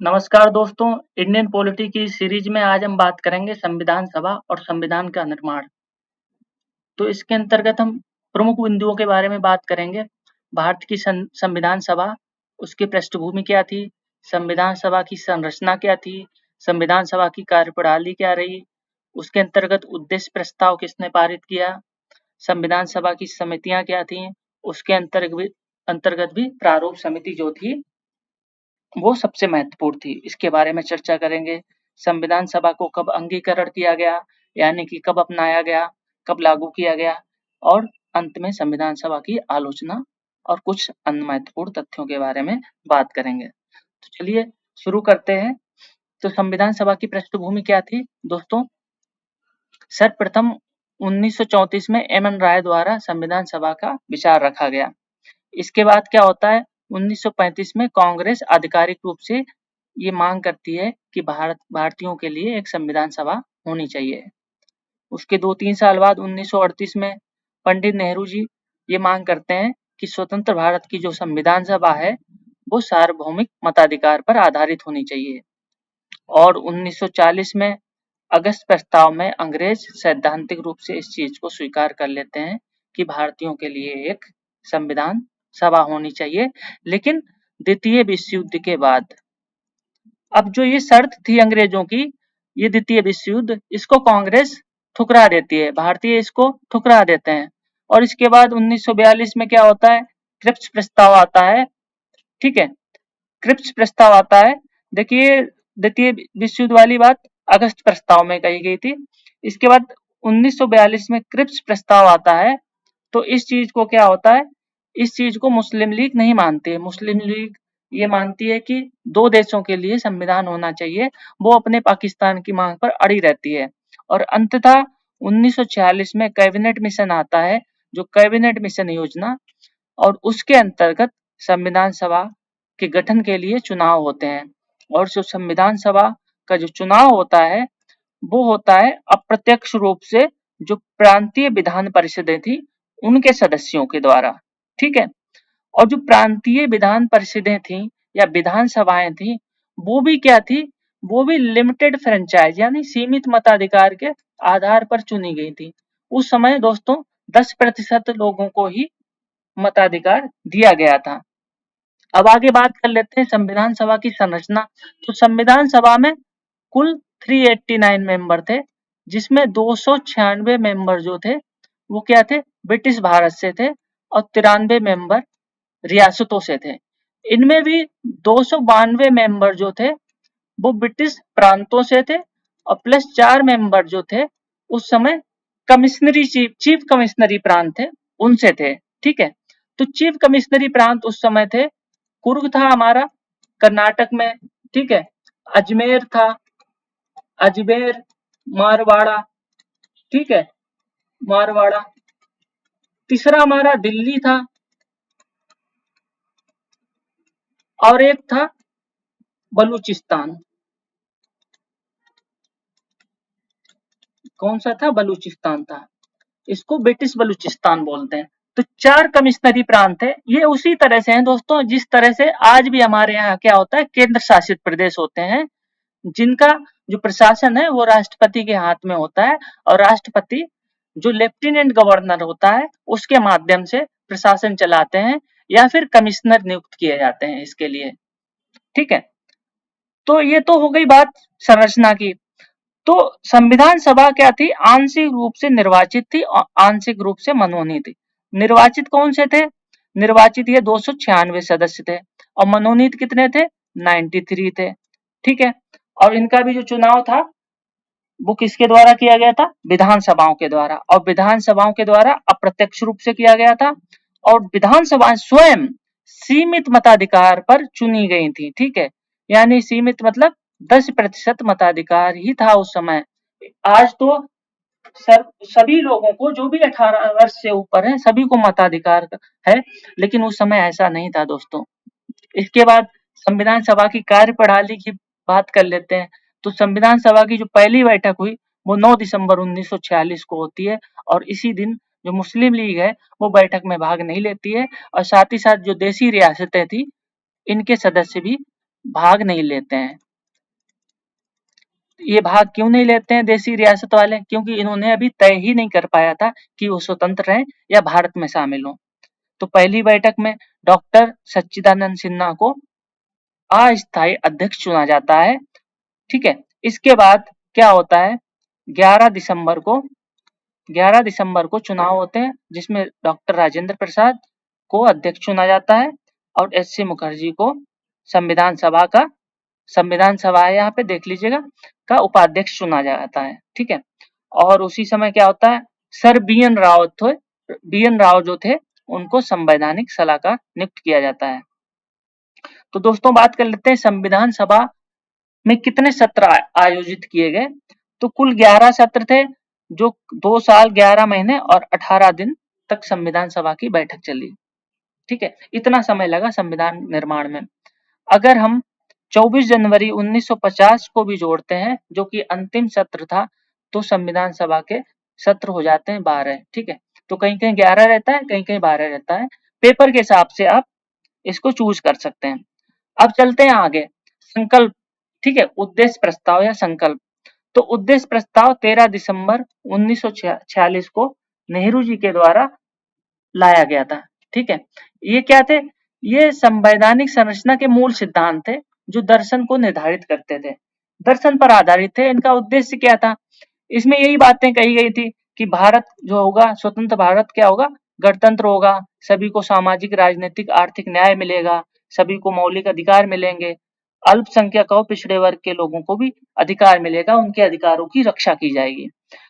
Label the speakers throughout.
Speaker 1: नमस्कार दोस्तों, Indian polity की सीरीज में आज हम बात करेंगे संविधान सभा और संविधान का निर्माण। तो इसके अंतर्गत हम प्रमुख बिंदुओं के बारे में बात करेंगे। भारत की संविधान सभा, उसकी पृष्ठभूमि क्या थी, संविधान सभा की संरचना क्या थी, संविधान सभा की कार्यप्रणाली क्या रही, उसके अंतर्गत उद्देश्य प्रस्ताव किसने पारित किया, संविधान सभा की समितियां क्या थी, उसके अंतर्गत भी प्रारूप समिति जो थी वो सबसे महत्वपूर्ण थी। इसके बारे में चर्चा करेंगे। संविधान सभा को कब अंगीकरण किया गया, यानी कि कब अपनाया गया, कब लागू किया गया, और अंत में संविधान सभा की आलोचना और कुछ अन्य महत्वपूर्ण तथ्यों के बारे में बात करेंगे। तो चलिए शुरू करते हैं। तो संविधान सभा की पृष्ठभूमि क्या थी दोस्तों? सर्वप्रथम 1934 में एम एन राय द्वारा संविधान सभा का विचार रखा गया। इसके बाद क्या होता है, 1935 में कांग्रेस आधिकारिक रूप से ये मांग करती है कि भारतीयों के लिए एक संविधान सभा होनी चाहिए। उसके 2-3 साल बाद 1938 में पंडित नेहरू जी ये मांग करते हैं कि स्वतंत्र भारत की जो संविधान सभा है वो सार्वभौमिक मताधिकार पर आधारित होनी चाहिए। और 1940 में अगस्त प्रस्ताव में अंग्रेज सैद्धांतिक रूप से इस चीज को स्वीकार कर लेते हैं कि भारतीयों के लिए एक संविधान सभा होनी चाहिए। लेकिन द्वितीय विश्व युद्ध के बाद अब जो ये शर्त थी अंग्रेजों की, ये द्वितीय विश्व युद्ध, इसको कांग्रेस ठुकरा देती है, भारतीय इसको ठुकरा देते हैं। और इसके बाद 1942 में क्या होता है, क्रिप्स प्रस्ताव आता है। ठीक है, क्रिप्स प्रस्ताव आता है। देखिए, द्वितीय विश्व युद्ध वाली बात अगस्त प्रस्ताव में कही गई थी। इसके बाद 1942 में क्रिप्स प्रस्ताव आता है। तो इस चीज को क्या होता है, इस चीज को मुस्लिम लीग नहीं मानती है। मुस्लिम लीग ये मानती है कि दो देशों के लिए संविधान होना चाहिए, वो अपने पाकिस्तान की मांग पर अड़ी रहती है। और अंततः 1946 में कैबिनेट मिशन आता है, जो कैबिनेट मिशन योजना, और उसके अंतर्गत संविधान सभा के गठन के लिए चुनाव होते हैं। और जो संविधान सभा का जो चुनाव होता है वो होता है अप्रत्यक्ष रूप से जो प्रांतीय विधान परिषदें थी उनके सदस्यों के द्वारा। ठीक है, और जो प्रांतीय विधान परिषदें थी या विधान सभाएं थी वो भी क्या थी, वो भी लिमिटेड फ्रेंचाइज यानी सीमित मताधिकार के आधार पर चुनी गई थी। उस समय दोस्तों 10% लोगों को ही मताधिकार दिया गया था। अब आगे बात कर लेते हैं संविधान सभा की संरचना। तो संविधान सभा में कुल 389 मेंबर थे, जिसमें 296 मेंबर जो थे वो क्या थे, ब्रिटिश भारत से थे, और 93 मेंबर रियासतों से थे। इनमें भी 292 मेंबर जो थे वो ब्रिटिश प्रांतों से थे, और प्लस 4 मेंबर जो थे उस समय कमिश्नरी चीफ कमिश्नरी प्रांत थे उनसे थे। ठीक है, तो चीफ कमिश्नरी प्रांत उस समय थे, कुर्ग था हमारा कर्नाटक में। ठीक है, अजमेर था, अजमेर, मारवाड़ा। ठीक है, मारवाड़ा। तीसरा हमारा दिल्ली था, और एक था बलूचिस्तान। कौन सा था, बलूचिस्तान था। इसको ब्रिटिश बलूचिस्तान बोलते हैं। तो 4 कमिश्नरी प्रांत है। ये उसी तरह से हैं दोस्तों जिस तरह से आज भी हमारे यहाँ क्या होता है, केंद्र शासित प्रदेश होते हैं, जिनका जो प्रशासन है वो राष्ट्रपति के हाथ में होता है, और राष्ट्रपति जो लेफ्टिनेंट गवर्नर होता है उसके माध्यम से प्रशासन चलाते हैं, या फिर कमिश्नर नियुक्त किए जाते हैं इसके लिए। ठीक है, तो ये तो हो गई बात संरचना की। तो संविधान सभा क्या थी, आंशिक रूप से निर्वाचित थी और आंशिक रूप से मनोनीत थी। निर्वाचित कौन से थे, निर्वाचित ये 296 सदस्य थे, और मनोनीत कितने थे, 93 थे। ठीक है, और इनका भी जो चुनाव था वो किसके द्वारा किया गया था, विधानसभाओं के द्वारा, और विधानसभाओं के द्वारा अप्रत्यक्ष रूप से किया गया था। और विधानसभा स्वयं सीमित मताधिकार पर चुनी गई थी। ठीक है, यानी सीमित मतलब 10% मताधिकार ही था उस समय। आज तो सभी लोगों को, जो भी 18 वर्ष से ऊपर है, सभी को मताधिकार है, लेकिन उस समय ऐसा नहीं था दोस्तों। इसके बाद संविधान सभा की कार्यप्रणाली की बात कर लेते हैं। तो संविधान सभा की जो पहली बैठक हुई वो 9 दिसंबर 1946 को होती है, और इसी दिन जो मुस्लिम लीग है वो बैठक में भाग नहीं लेती है, और साथ ही साथ जो देशी रियासतें थी इनके सदस्य भी भाग नहीं लेते हैं। ये भाग क्यों नहीं लेते हैं देशी रियासत वाले? क्योंकि इन्होंने अभी तय ही नहीं कर पाया था कि वो स्वतंत्र रहें या भारत में शामिल हों। तो पहली बैठक में डॉक्टर सच्चिदानंद सिन्हा को अस्थायी अध्यक्ष चुना जाता है। ठीक है, इसके बाद क्या होता है, 11 दिसंबर को 11 दिसंबर को चुनाव होते हैं, जिसमें डॉक्टर राजेंद्र प्रसाद को अध्यक्ष चुना जाता है और एस.सी. मुखर्जी को संविधान सभा का, संविधान सभा है यहाँ पे देख लीजिएगा, का उपाध्यक्ष चुना जाता है। ठीक है, और उसी समय क्या होता है, सर बी एन राव जो थे उनको संवैधानिक सलाहकार नियुक्त किया जाता है। तो दोस्तों बात कर लेते हैं संविधान सभा में कितने सत्र आयोजित किए गए। तो कुल 11 सत्र थे, जो 2 साल 11 महीने और 18 दिन तक संविधान सभा की बैठक चली। ठीक है, इतना समय लगा संविधान निर्माण में। अगर हम 24 जनवरी 1950 को भी जोड़ते हैं, जो कि अंतिम सत्र था, तो संविधान सभा के सत्र हो जाते हैं 12। ठीक है, तो कहीं कहीं 11 रहता है, कहीं कहीं 12 रहता है, पेपर के हिसाब से आप इसको चूज कर सकते हैं। अब चलते हैं आगे, संकल्प। ठीक है, उद्देश्य प्रस्ताव या संकल्प। तो उद्देश्य प्रस्ताव 13 दिसंबर 1946 को नेहरू जी के द्वारा लाया गया था। ठीक है, ये क्या थे, ये संवैधानिक संरचना के मूल सिद्धांत थे, जो दर्शन को निर्धारित करते थे, दर्शन पर आधारित थे। इनका उद्देश्य क्या था, इसमें यही बातें कही गई थी कि भारत जो होगा, स्वतंत्र भारत क्या होगा, गणतंत्र होगा, सभी को सामाजिक राजनीतिक आर्थिक न्याय मिलेगा, सभी को मौलिक अधिकार मिलेंगे, अल्पसंख्यकों पिछड़े वर्ग के लोगों को भी अधिकार मिलेगा, उनके अधिकारों की रक्षा की जाएगी।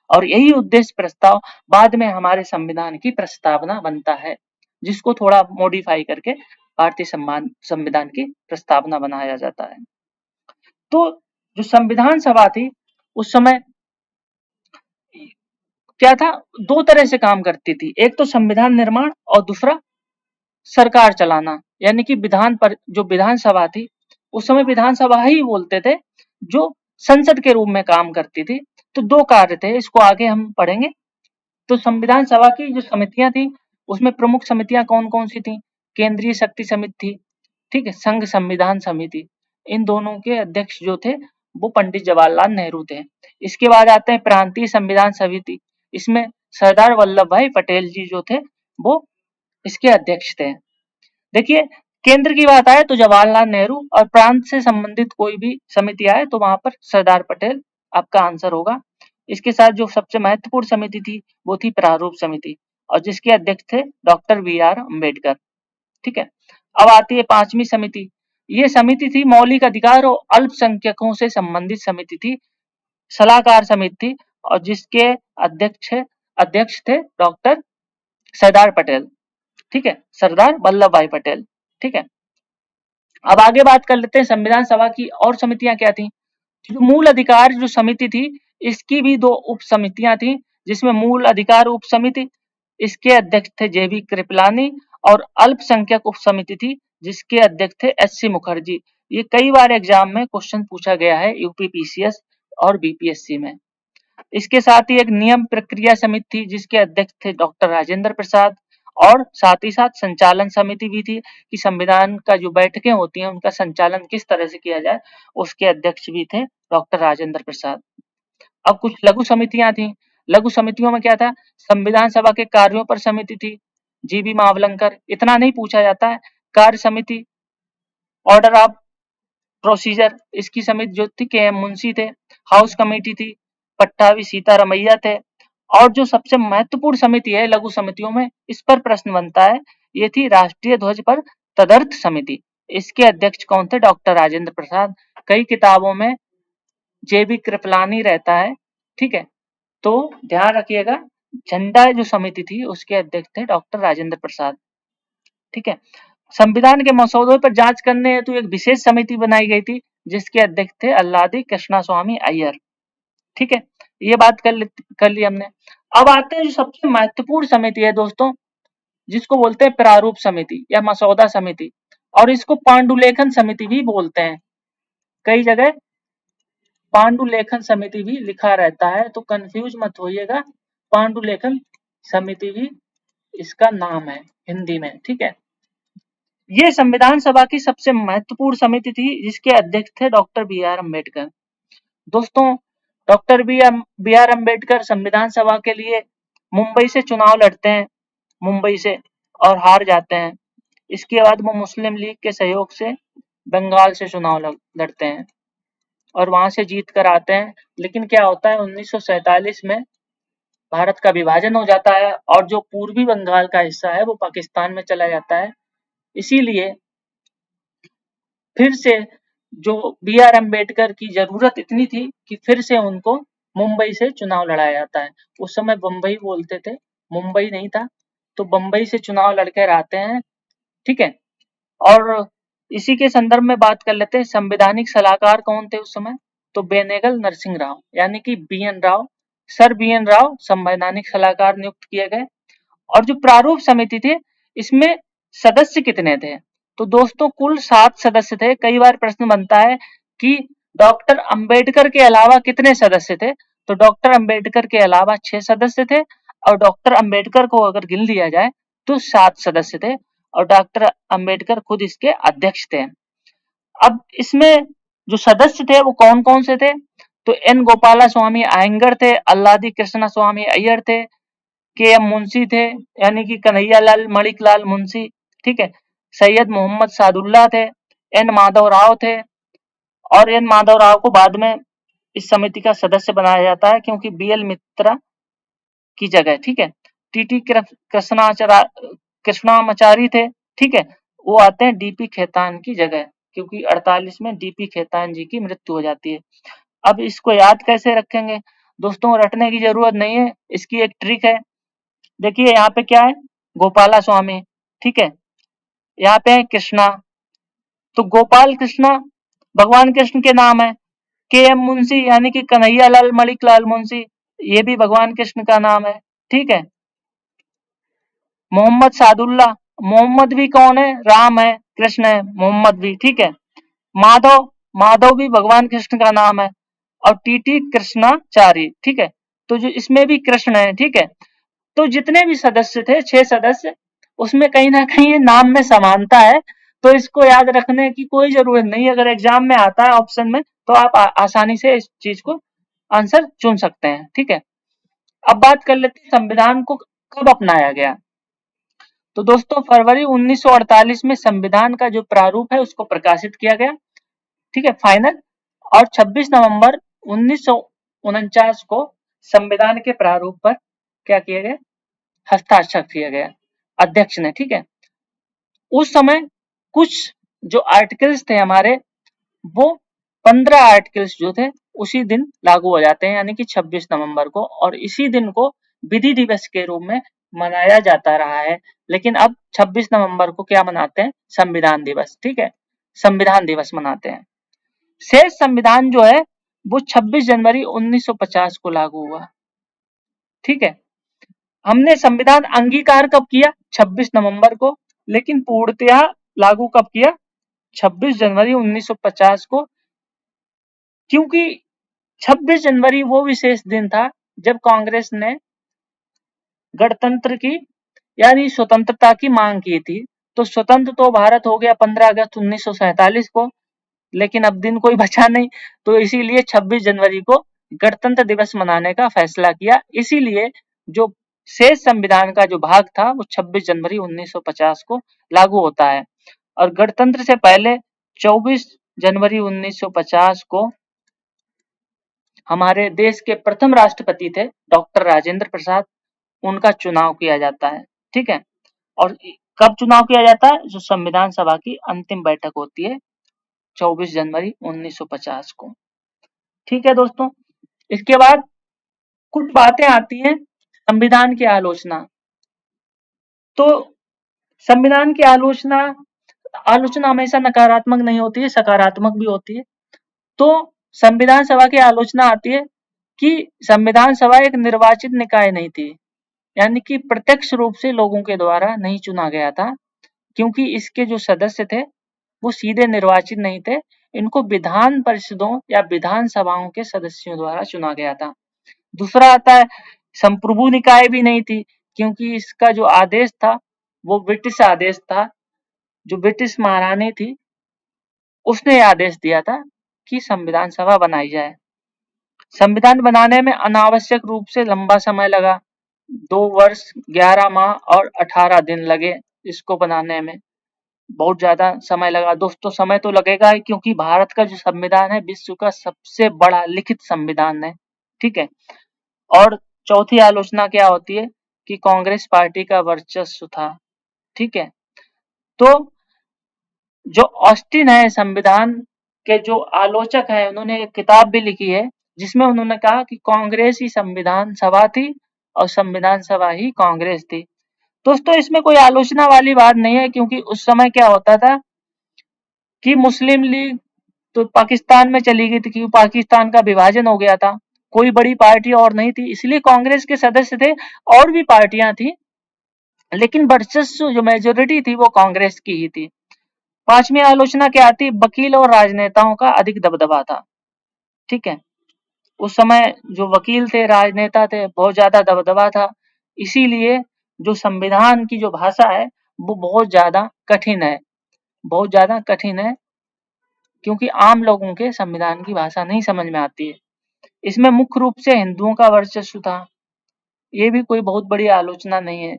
Speaker 1: और यही उद्देश्य प्रस्ताव बाद में हमारे संविधान की प्रस्तावना बनता है, जिसको थोड़ा मॉडिफाई करके भारतीय संविधान की प्रस्तावना बनाया जाता है। तो जो संविधान सभा थी उस समय क्या था, दो तरह से काम करती थी, एक तो संविधान निर्माण और दूसरा सरकार चलाना। यानी कि जो विधानसभा थी उस समय विधानसभा ही बोलते थे, जो संसद के रूप में काम करती थी। तो दो कार्य थे, इसको आगे हम पढ़ेंगे। तो संविधान सभा की जो समितियां थी, उसमें प्रमुख समितियां कौन कौन सी थी, केंद्रीय शक्ति समिति थी, ठीक है, संघ संविधान समिति, इन दोनों के अध्यक्ष जो थे वो पंडित जवाहरलाल नेहरू थे। इसके बाद आते हैं प्रांतीय संविधान समिति, इसमें सरदार वल्लभ भाई पटेल जी जो थे वो इसके अध्यक्ष थे। देखिए, केंद्र की बात आए तो जवाहरलाल नेहरू, और प्रांत से संबंधित कोई भी समिति आए तो वहां पर सरदार पटेल आपका आंसर होगा। इसके साथ जो सबसे महत्वपूर्ण समिति थी वो थी प्रारूप समिति, और जिसके अध्यक्ष थे डॉक्टर बी.आर. अम्बेडकर। ठीक है, अब आती है पांचवी समिति। ये समिति थी मौलिक अधिकार और अल्पसंख्यकों से संबंधित समिति थी, सलाहकार समिति थी, और जिसके अध्यक्ष थे डॉक्टर सरदार पटेल। ठीक है, सरदार वल्लभ भाई पटेल। ठीक है, अब आगे बात कर लेते हैं संविधान सभा की और समितियां क्या थी। जो मूल अधिकार जो समिति थी, इसकी भी दो उप समितियां थी, जिसमें मूल अधिकार उप समिति, इसके अध्यक्ष थे जेबी कृपलानी, और अल्पसंख्यक उप समिति थी, जिसके अध्यक्ष थे एस.सी. मुखर्जी। ये कई बार एग्जाम में क्वेश्चन पूछा गया है, यूपी पीसीएस और बीपीएससी में। इसके साथ ही एक नियम प्रक्रिया समिति थी, जिसके अध्यक्ष थे डॉक्टर राजेंद्र प्रसाद, और साथ ही साथ संचालन समिति भी थी, कि संविधान का जो बैठकें होती हैं उनका संचालन किस तरह से किया जाए, उसके अध्यक्ष भी थे डॉक्टर राजेंद्र प्रसाद। अब कुछ लघु समितियां थी। लघु समितियों में क्या था, संविधान सभा के कार्यों पर समिति थी, जीबी मावलंकर, इतना नहीं पूछा जाता है। कार्य समिति, ऑर्डर ऑफ प्रोसीजर, इसकी समिति जो थी के एम मुंशी थे। हाउस कमेटी थी, पट्टाभी सीतारमैया थे। और जो सबसे महत्वपूर्ण समिति है लघु समितियों में, इस पर प्रश्न बनता है, ये थी राष्ट्रीय ध्वज पर तदर्थ समिति। इसके अध्यक्ष कौन थे, डॉक्टर राजेंद्र प्रसाद। कई किताबों में जेबी कृपलानी रहता है। ठीक है, तो ध्यान रखिएगा, झंडा जो समिति थी उसके अध्यक्ष थे डॉक्टर राजेंद्र प्रसाद। ठीक है, संविधान के मसौदों पर जांच करने हेतु एक विशेष समिति बनाई गई थी, जिसके अध्यक्ष थे अल्लादी कृष्णा स्वामी अय्यर। ठीक है, ये बात कर ली हमने। अब आते हैं जो सबसे महत्वपूर्ण समिति है दोस्तों, जिसको बोलते हैं प्रारूप समिति या मसौदा समिति, और इसको पांडुलेखन समिति भी बोलते हैं। कई जगह पांडुलेखन समिति भी लिखा रहता है, तो कंफ्यूज मत होइएगा, पांडुलेखन समिति भी इसका नाम है हिंदी में। ठीक है, ये संविधान सभा की सबसे महत्वपूर्ण समिति थी जिसके अध्यक्ष थे डॉक्टर बी आर अम्बेडकर। दोस्तों, डॉक्टर बी आर अम्बेडकर संविधान सभा के लिए मुंबई से चुनाव लड़ते हैं, मुंबई से, और हार जाते हैं। इसके बाद वो मुस्लिम लीग के सहयोग से बंगाल से चुनाव लड़ते हैं और वहां से जीत कर आते हैं। लेकिन क्या होता है, 1947 में भारत का विभाजन हो जाता है और जो पूर्वी बंगाल का हिस्सा है वो पाकिस्तान में चला जाता है। इसीलिए फिर से जो बी आर अम्बेडकर की जरूरत इतनी थी कि फिर से उनको मुंबई से चुनाव लड़ाया जाता है। उस समय बम्बई बोलते थे, मुंबई नहीं था, तो बम्बई से चुनाव लड़कर आते हैं। ठीक है, और इसी के संदर्भ में बात कर लेते हैं, संवैधानिक सलाहकार कौन थे उस समय? तो बेनेगल नरसिंह राव, यानी कि B N Rao, sir B N Rao संवैधानिक सलाहकार नियुक्त किए गए। और जो प्रारूप समिति थी, इसमें सदस्य कितने थे? तो दोस्तों कुल 7 सदस्य थे। कई बार प्रश्न बनता है कि डॉक्टर अंबेडकर के अलावा कितने सदस्य थे? तो डॉक्टर अंबेडकर के अलावा 6 सदस्य थे, और डॉक्टर अंबेडकर को अगर गिन लिया जाए तो 7 सदस्य थे, और डॉक्टर अंबेडकर खुद इसके अध्यक्ष थे। अब इसमें जो सदस्य थे वो कौन कौन से थे? तो एन गोपाला स्वामी अयंगर थे, अल्लादी कृष्णा स्वामी अय्यर थे, के एम मुंशी थे, यानी कि कन्हैयालाल मणिकलाल मुंशी। ठीक है, सैयद मोहम्मद सादुल्ला थे, एन माधव राव थे, और एन माधव राव को बाद में इस समिति का सदस्य बनाया जाता है क्योंकि बी एल मित्रा की जगह। ठीक है, टी टी कृष्णामाचारी थे। ठीक है, वो आते हैं डीपी खेतान की जगह, क्योंकि 48 में डीपी खेतान जी की मृत्यु हो जाती है। अब इसको याद कैसे रखेंगे? दोस्तों रटने की जरूरत नहीं है, इसकी एक ट्रिक है। देखिए यहाँ पे क्या है, गोपाला स्वामी, ठीक है, यहाँ पे है कृष्णा, तो गोपाल कृष्णा भगवान कृष्ण के नाम है। के एम मुंशी यानी कि कन्हैया लाल मणिक लाल मुंशी, ये भी भगवान कृष्ण का नाम है। ठीक है, मोहम्मद सादुल्ला, मोहम्मद भी कौन है? राम है, कृष्ण है, मोहम्मद भी। ठीक है, माधव, माधव भी भगवान कृष्ण का नाम है, और टीटी कृष्णाचारी। ठीक है, तो जो इसमें भी कृष्ण है। ठीक है, तो जितने भी सदस्य थे, 6 सदस्य, उसमें कहीं ना कहीं ये नाम में समानता है, तो इसको याद रखने की कोई जरूरत नहीं। अगर एग्जाम में आता है ऑप्शन में तो आप आसानी से इस चीज को आंसर चुन सकते हैं। ठीक है, अब बात कर लेते हैं संविधान को कब अपनाया गया। तो दोस्तों फरवरी 1948 में संविधान का जो प्रारूप है उसको प्रकाशित किया गया। ठीक है, फाइनल। और 26 नवंबर 1949 को संविधान के प्रारूप पर क्या किया गया? हस्ताक्षर किया गया अध्यक्ष ने। ठीक है, उस समय कुछ जो आर्टिकल्स थे हमारे, वो 15 आर्टिकल्स जो थे उसी दिन लागू हो जाते हैं, यानी कि 26 नवंबर को, और इसी दिन को विधि दिवस के रूप में मनाया जाता रहा है। लेकिन अब 26 नवंबर को क्या मनाते हैं? संविधान दिवस। ठीक है, संविधान दिवस मनाते हैं। शेष संविधान जो है वो 26 जनवरी 1950 को लागू हुआ। ठीक है, हमने संविधान अंगीकार कब किया? 26 नवंबर को, लेकिन पूर्णतया लागू कब किया? 26 जनवरी 1950 को, क्योंकि 26 जनवरी वो विशेष दिन था जब कांग्रेस ने गणतंत्र की यानी स्वतंत्रता की मांग की थी। तो स्वतंत्र तो भारत हो गया 15 अगस्त 1947 को, लेकिन अब दिन कोई बचा नहीं, तो इसीलिए 26 जनवरी को गणतंत्र दिवस मनाने का फैसला किया। इसीलिए जो शेष संविधान का जो भाग था वो 26 जनवरी 1950 को लागू होता है। और गणतंत्र से पहले 24 जनवरी 1950 को हमारे देश के प्रथम राष्ट्रपति थे डॉक्टर राजेंद्र प्रसाद, उनका चुनाव किया जाता है। ठीक है, और कब चुनाव किया जाता है? जो संविधान सभा की अंतिम बैठक होती है 24 जनवरी 1950 को। ठीक है दोस्तों, इसके बाद कुछ बातें आती हैं संविधान की आलोचना। तो संविधान की आलोचना आलोचना हमेशा नकारात्मक नहीं होती है, सकारात्मक भी होती है। तो संविधान सभा की आलोचना आती है कि संविधान सभा एक निर्वाचित निकाय नहीं थी, यानी कि प्रत्यक्ष रूप से लोगों के द्वारा नहीं चुना गया था, क्योंकि इसके जो सदस्य थे वो सीधे निर्वाचित नहीं थे, इनको विधान परिषदों या विधान सभाओं के सदस्यों द्वारा चुना गया था। दूसरा आता है, संप्रभु निकाय भी नहीं थी, क्योंकि इसका जो आदेश था वो ब्रिटिश आदेश था, जो ब्रिटिश महारानी थी, उसने यह आदेश दिया था कि संविधान सभा बनाई जाए। संविधान बनाने में अनावश्यक रूप से लंबा समय लगा। 2 वर्ष 11 माह और 18 दिन लगे इसको बनाने में। बहुत ज्यादा समय लगा दोस्तों। समय तो लगेगा ही, क्योंकि भारत का जो संविधान है विश्व का सबसे बड़ा लिखित संविधान है। ठीक है। और चौथी आलोचना क्या होती है कि कांग्रेस पार्टी का वर्चस्व था। ठीक है। तो जो ऑस्टिन है संविधान के जो आलोचक हैं, उन्होंने एक किताब भी लिखी है जिसमें उन्होंने कहा कि कांग्रेस ही संविधान सभा थी और संविधान सभा ही कांग्रेस थी। दोस्तों इसमें कोई आलोचना वाली बात नहीं है, क्योंकि उस समय क्या होता था कि मुस्लिम लीग तो पाकिस्तान में चली गई थी, क्योंकि पाकिस्तान का विभाजन हो गया था। कोई बड़ी पार्टी और नहीं थी, इसलिए कांग्रेस के सदस्य थे। और भी पार्टियां थी, लेकिन वर्चस्व जो मेजोरिटी थी वो कांग्रेस की ही थी। पांचवी आलोचना क्या आती? वकील और राजनेताओं का अधिक दबदबा था। ठीक है। उस समय जो वकील थे, राजनेता थे, बहुत ज्यादा दबदबा था। इसीलिए जो संविधान की जो भाषा है वो बहुत ज्यादा कठिन है। बहुत ज्यादा कठिन है, क्योंकि आम लोगों के संविधान की भाषा नहीं समझ में आती है। इसमें मुख्य रूप से हिंदुओं का वर्चस्व था। ये भी कोई बहुत बड़ी आलोचना नहीं है,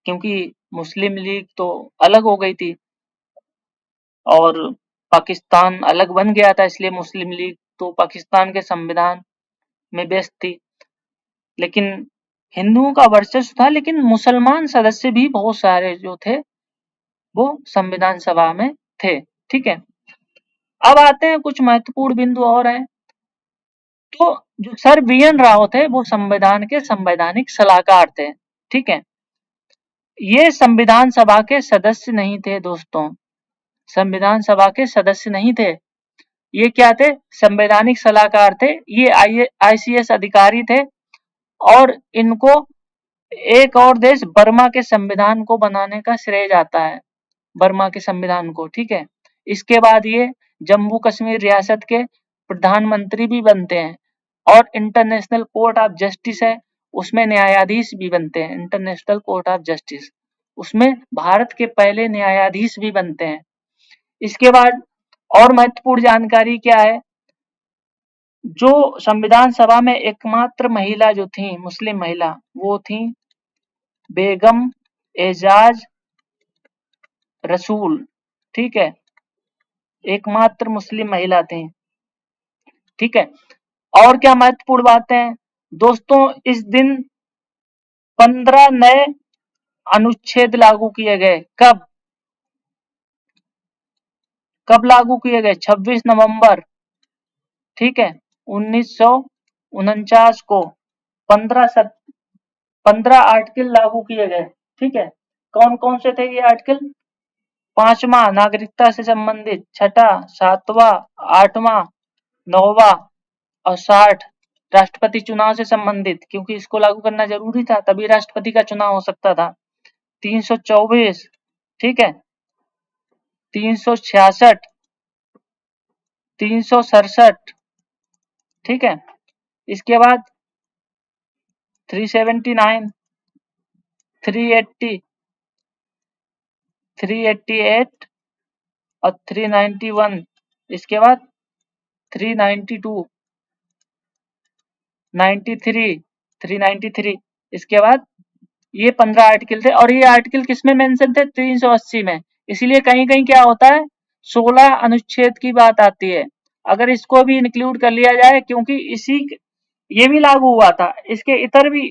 Speaker 1: क्योंकि मुस्लिम लीग तो अलग हो गई थी और पाकिस्तान अलग बन गया था, इसलिए मुस्लिम लीग तो पाकिस्तान के संविधान में व्यस्त थी। लेकिन हिंदुओं का वर्चस्व था, लेकिन मुसलमान सदस्य भी बहुत सारे जो थे वो संविधान सभा में थे। ठीक है। अब आते हैं कुछ महत्वपूर्ण बिंदु और हैं। तो जो सर बी.एन. राव थे वो संविधान के संवैधानिक सलाहकार थे। ठीक है। ये संविधान सभा के सदस्य नहीं थे दोस्तों। संविधान सभा के सदस्य नहीं थे। ये क्या थे? संवैधानिक सलाहकार थे। ये आईसीएस अधिकारी थे और इनको एक और देश बर्मा के संविधान को बनाने का श्रेय जाता है। बर्मा के संविधान को। ठीक है। इसके बाद ये जम्मू कश्मीर रियासत के प्रधानमंत्री भी बनते हैं और इंटरनेशनल कोर्ट ऑफ जस्टिस है, उसमें न्यायाधीश भी बनते हैं। इंटरनेशनल कोर्ट ऑफ जस्टिस, उसमें भारत के पहले न्यायाधीश भी बनते हैं। इसके बाद और महत्वपूर्ण जानकारी क्या है? जो संविधान सभा में एकमात्र महिला जो थी, मुस्लिम महिला, वो थी बेगम एजाज रसूल। ठीक है। एकमात्र मुस्लिम महिला थी। ठीक है। और क्या महत्वपूर्ण बातें हैं दोस्तों? इस दिन 15 नए अनुच्छेद लागू किए गए। कब कब लागू किए गए? 26 नवंबर। ठीक है। 1949 को 15 आर्टिकल लागू किए गए। ठीक है। कौन कौन से थे ये आर्टिकल? पांचवा नागरिकता से संबंधित, छठा, सातवां, आठवां, नौवां और 60 राष्ट्रपति चुनाव से संबंधित, क्योंकि इसको लागू करना जरूरी था, तभी राष्ट्रपति का चुनाव हो सकता था। 324। ठीक है। 366, 367। ठीक है। इसके बाद 379, 380, 388 और 391। इसके बाद 392, 93, 393। इसके बाद ये 15 आर्टिकल थे, और ये आर्टिकल किसमें मेंशन थे? 380 में। इसीलिए कहीं कहीं क्या होता है, 16 अनुच्छेद की बात आती है। अगर इसको भी इंक्लूड कर लिया जाए, क्योंकि ये भी लागू हुआ था, इसके इतर भी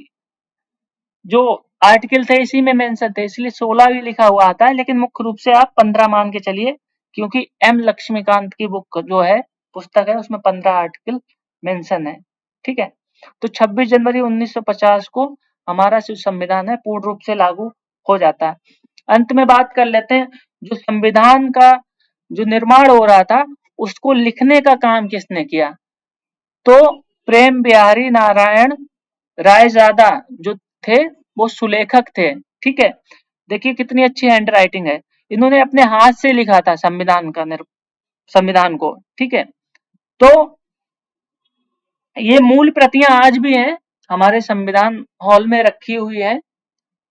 Speaker 1: जो आर्टिकल थे इसी में मेंशन थे, इसलिए 16 भी लिखा हुआ आता है, लेकिन मुख्य रूप से आप 15 मान के चलिए, क्योंकि एम लक्ष्मीकांत की बुक जो है, पुस्तक है, उसमें 15 आर्टिकल मेंशन है। ठीक है। तो 26 जनवरी 1950 को हमारा जो संविधान है पूर्ण रूप से लागू हो जाता है। अंत में बात कर लेते हैं, जो संविधान का जो निर्माण हो रहा था उसको लिखने का काम किसने किया? तो प्रेम बिहारी नारायण रायजादा जो थे वो सुलेखक थे। ठीक है। देखिए कितनी अच्छी हैंड राइटिंग है। इन्होंने अपने हाथ से लिखा था संविधान को। ठीक है। तो ये मूल प्रतियां आज भी हैं, हमारे संविधान हॉल में रखी हुई है।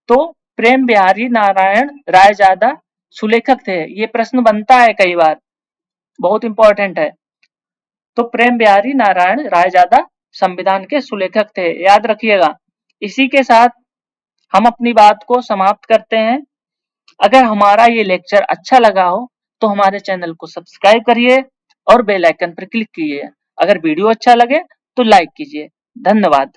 Speaker 1: तो प्रेम बिहारी नारायण रायजादा सुलेखक थे? ये प्रश्न बनता है कई बार, बहुत इंपॉर्टेंट है। तो प्रेम बिहारी नारायण रायजादा संविधान के सुलेखक थे, याद रखिएगा। इसी के साथ हम अपनी बात को समाप्त करते हैं। अगर हमारा ये लेक्चर अच्छा लगा हो तो हमारे चैनल को सब्सक्राइब करिए और बेल आइकन पर क्लिक कीजिए। अगर वीडियो अच्छा लगे तो लाइक कीजिए। धन्यवाद।